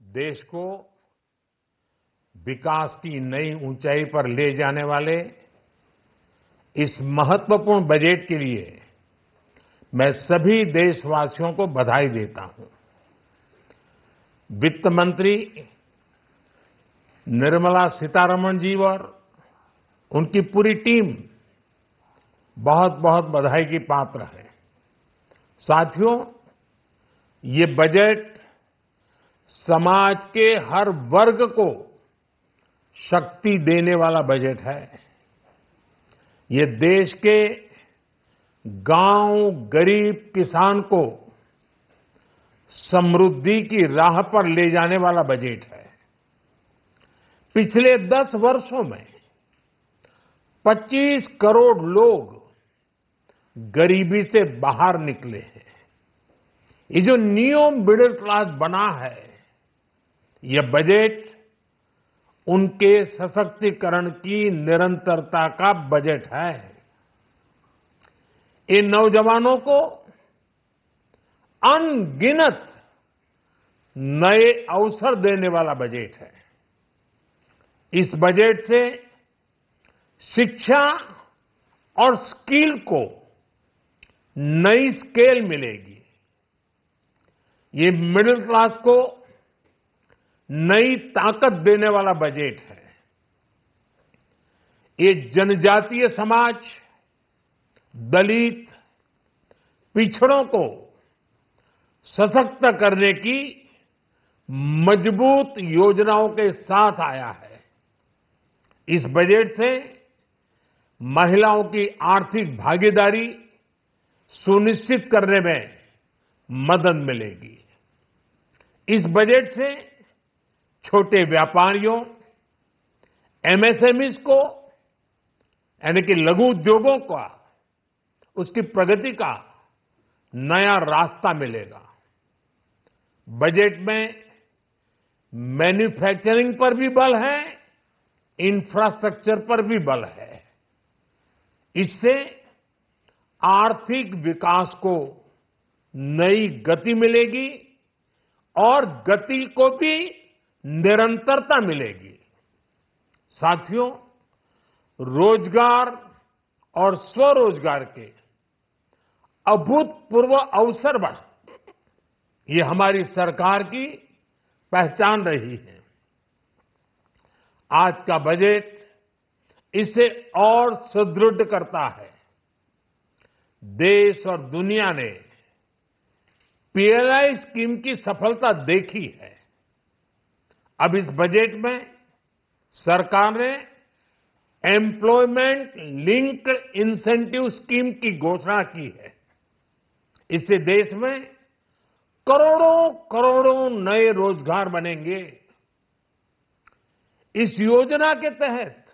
देश को विकास की नई ऊंचाई पर ले जाने वाले इस महत्वपूर्ण बजट के लिए मैं सभी देशवासियों को बधाई देता हूं। वित्त मंत्री निर्मला सीतारमण जी और उनकी पूरी टीम बहुत बहुत बधाई की पात्र है। साथियों, ये बजट समाज के हर वर्ग को शक्ति देने वाला बजट है। ये देश के गांव, गरीब किसान को समृद्धि की राह पर ले जाने वाला बजट है। पिछले 10 वर्षों में 25 करोड़ लोग गरीबी से बाहर निकले हैं। ये जो न्यू मिडिल क्लास बना है, यह बजट उनके सशक्तिकरण की निरंतरता का बजट है। इन नौजवानों को अनगिनत नए अवसर देने वाला बजट है। इस बजट से शिक्षा और स्किल को नई स्केल मिलेगी। ये मिडिल क्लास को नई ताकत देने वाला बजट है। ये जनजातीय समाज, दलित, पिछड़ों को सशक्त करने की मजबूत योजनाओं के साथ आया है। इस बजट से महिलाओं की आर्थिक भागीदारी सुनिश्चित करने में मदद मिलेगी। इस बजट से छोटे व्यापारियों, एमएसएमईज को यानी कि लघु उद्योगों का उसकी प्रगति का नया रास्ता मिलेगा। बजट में मैन्युफैक्चरिंग पर भी बल है, इंफ्रास्ट्रक्चर पर भी बल है। इससे आर्थिक विकास को नई गति मिलेगी और गति को भी निरंतरता मिलेगी। साथियों, रोजगार और स्वरोजगार के अभूतपूर्व अवसर बढ़ ये हमारी सरकार की पहचान रही है। आज का बजट इसे और सुदृढ़ करता है। देश और दुनिया ने पीएलआई स्कीम की सफलता देखी है। अब इस बजट में सरकार ने एम्प्लॉयमेंट लिंक्ड इंसेंटिव स्कीम की घोषणा की है। इससे देश में करोड़ों करोड़ों नए रोजगार बनेंगे। इस योजना के तहत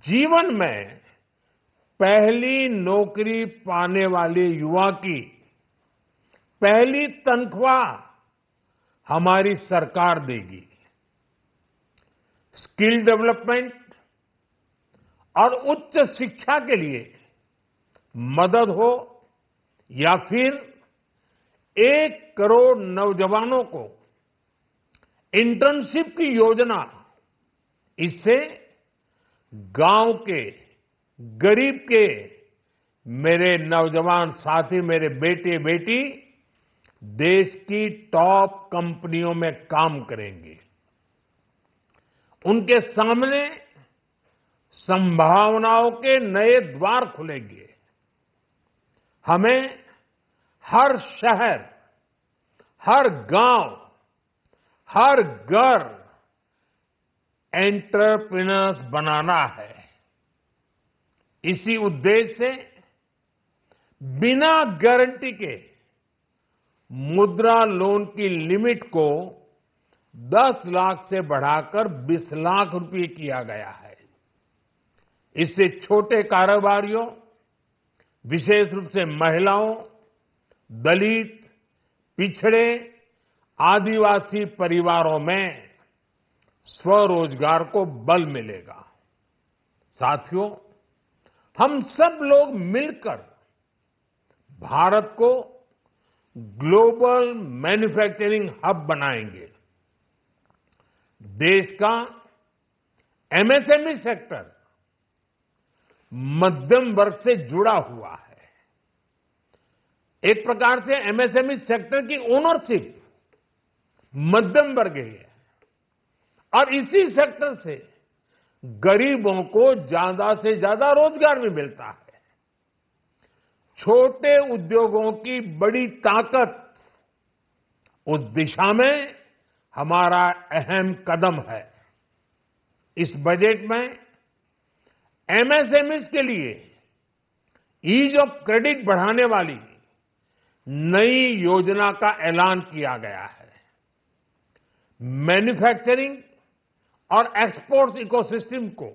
जीवन में पहली नौकरी पाने वाले युवा की पहली तनख्वाह हमारी सरकार देगी। स्किल डेवलपमेंट और उच्च शिक्षा के लिए मदद हो या फिर 1 करोड़ नौजवानों को इंटर्नशिप की योजना, इससे गांव के, गरीब के मेरे नौजवान साथी, मेरे बेटे बेटी देश की टॉप कंपनियों में काम करेंगे। उनके सामने संभावनाओं के नए द्वार खुलेंगे। हमें हर शहर, हर गांव, हर घर एंटरप्रेन्योर्स बनाना है। इसी उद्देश्य से बिना गारंटी के मुद्रा लोन की लिमिट को 10 लाख से बढ़ाकर 20 लाख रुपए किया गया है। इससे छोटे कारोबारियों, विशेष रूप से महिलाओं, दलित, पिछड़े, आदिवासी परिवारों में स्वरोजगार को बल मिलेगा। साथियों, हम सब लोग मिलकर भारत को ग्लोबल मैन्युफैक्चरिंग हब बनाएंगे। देश का एमएसएमई सेक्टर मध्यम वर्ग से जुड़ा हुआ है। एक प्रकार से एमएसएमई सेक्टर की ओनरशिप मध्यम वर्ग ही है और इसी सेक्टर से गरीबों को ज्यादा से ज्यादा रोजगार भी मिलता है। छोटे उद्योगों की बड़ी ताकत उस दिशा में हमारा अहम कदम है। इस बजट में एमएसएमईज के लिए ईज ऑफ क्रेडिट बढ़ाने वाली नई योजना का ऐलान किया गया है। मैन्युफैक्चरिंग और एक्सपोर्ट्स इकोसिस्टम को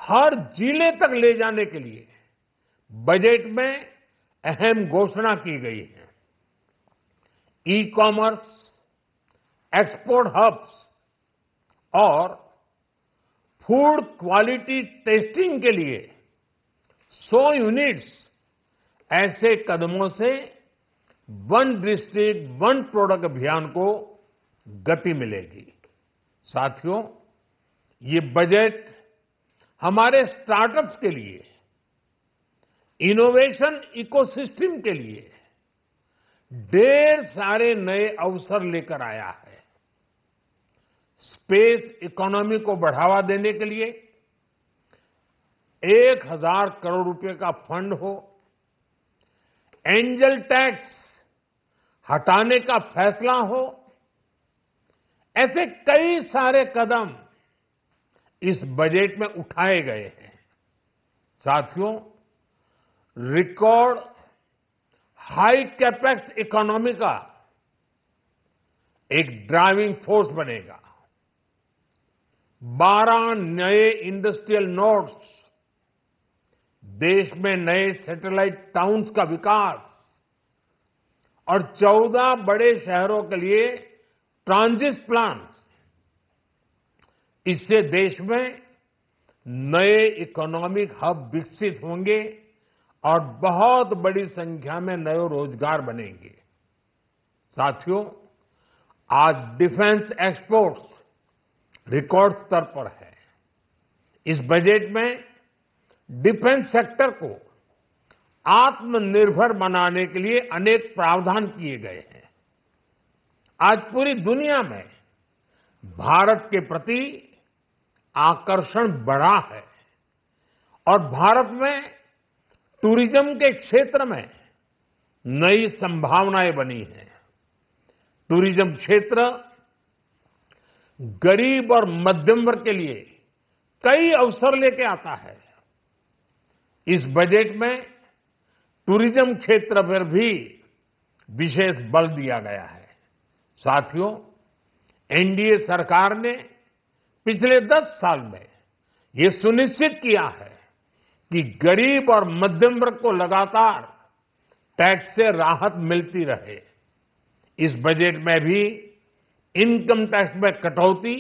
हर जिले तक ले जाने के लिए बजट में अहम घोषणा की गई है। ई कॉमर्स, एक्सपोर्ट हब्स और फूड क्वालिटी टेस्टिंग के लिए 100 यूनिट्स, ऐसे कदमों से वन डिस्ट्रिक्ट वन प्रोडक्ट अभियान को गति मिलेगी। साथियों, ये बजट हमारे स्टार्टअप्स के लिए, इनोवेशन इकोसिस्टम के लिए ढेर सारे नए अवसर लेकर आया है। स्पेस इकोनॉमी को बढ़ावा देने के लिए 1000 करोड़ रुपए का फंड हो, एंजल टैक्स हटाने का फैसला हो, ऐसे कई सारे कदम इस बजट में उठाए गए हैं। साथियों, रिकॉर्ड हाई कैपेक्स इकोनॉमी का एक ड्राइविंग फोर्स बनेगा। 12 नए इंडस्ट्रियल नोड्स, देश में नए सैटेलाइट टाउन्स का विकास और 14 बड़े शहरों के लिए ट्रांजिट प्लान्स, इससे देश में नए इकोनॉमिक हब विकसित होंगे और बहुत बड़ी संख्या में नए रोजगार बनेंगे। साथियों, आज डिफेंस एक्सपोर्ट्स रिकॉर्ड स्तर पर है। इस बजट में डिफेंस सेक्टर को आत्मनिर्भर बनाने के लिए अनेक प्रावधान किए गए हैं। आज पूरी दुनिया में भारत के प्रति आकर्षण बढ़ा है और भारत में टूरिज्म के क्षेत्र में नई संभावनाएं बनी हैं। टूरिज्म क्षेत्र गरीब और मध्यम वर्ग के लिए कई अवसर लेके आता है। इस बजट में टूरिज्म क्षेत्र पर भी विशेष बल दिया गया है। साथियों, एनडीए सरकार ने पिछले 10 साल में ये सुनिश्चित किया है कि गरीब और मध्यम वर्ग को लगातार टैक्स से राहत मिलती रहे। इस बजट में भी इनकम टैक्स में कटौती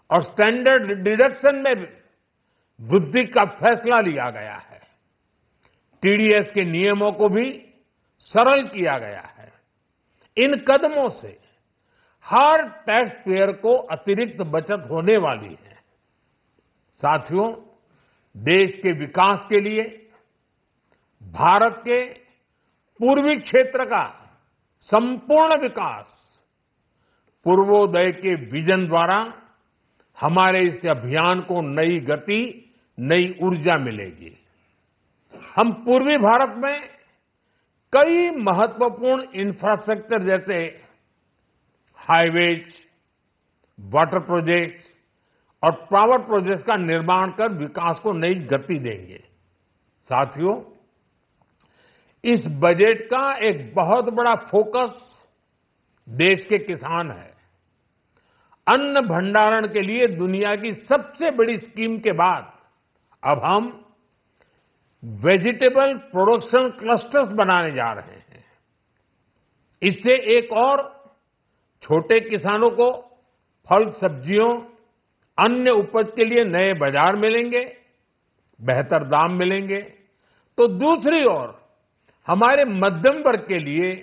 और स्टैंडर्ड डिडक्शन में भी वृद्धि का फैसला लिया गया है। टीडीएस के नियमों को भी सरल किया गया है। इन कदमों से हर टैक्स पेयर को अतिरिक्त बचत होने वाली है। साथियों, देश के विकास के लिए भारत के पूर्वी क्षेत्र का संपूर्ण विकास पूर्वोदय के विजन द्वारा हमारे इस अभियान को नई गति, नई ऊर्जा मिलेगी। हम पूर्वी भारत में कई महत्वपूर्ण इंफ्रास्ट्रक्चर जैसे हाईवेज, वाटर प्रोजेक्ट्स और पावर प्रोजेक्ट्स का निर्माण कर विकास को नई गति देंगे। साथियों, इस बजट का एक बहुत बड़ा फोकस देश के किसान है। अन्न भंडारण के लिए दुनिया की सबसे बड़ी स्कीम के बाद अब हम वेजिटेबल प्रोडक्शन क्लस्टर्स बनाने जा रहे हैं। इससे एक और छोटे किसानों को फल, सब्जियों, अन्य उपज के लिए नए बाजार मिलेंगे, बेहतर दाम मिलेंगे। तो दूसरी ओर हमारे मध्यम वर्ग के लिए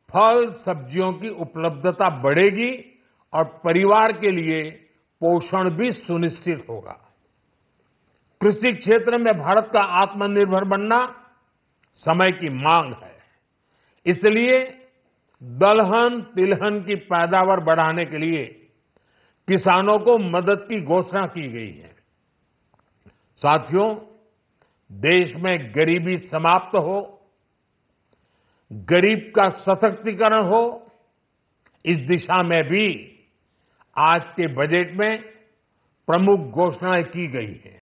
फल, सब्जियों की उपलब्धता बढ़ेगी और परिवार के लिए पोषण भी सुनिश्चित होगा। कृषि क्षेत्र में भारत का आत्मनिर्भर बनना समय की मांग है। इसलिए दलहन तिलहन की पैदावार बढ़ाने के लिए किसानों को मदद की घोषणा की गई है। साथियों, देश में गरीबी समाप्त हो, गरीब का सशक्तिकरण हो, इस दिशा में भी आज के बजट में प्रमुख घोषणाएं की गई हैं।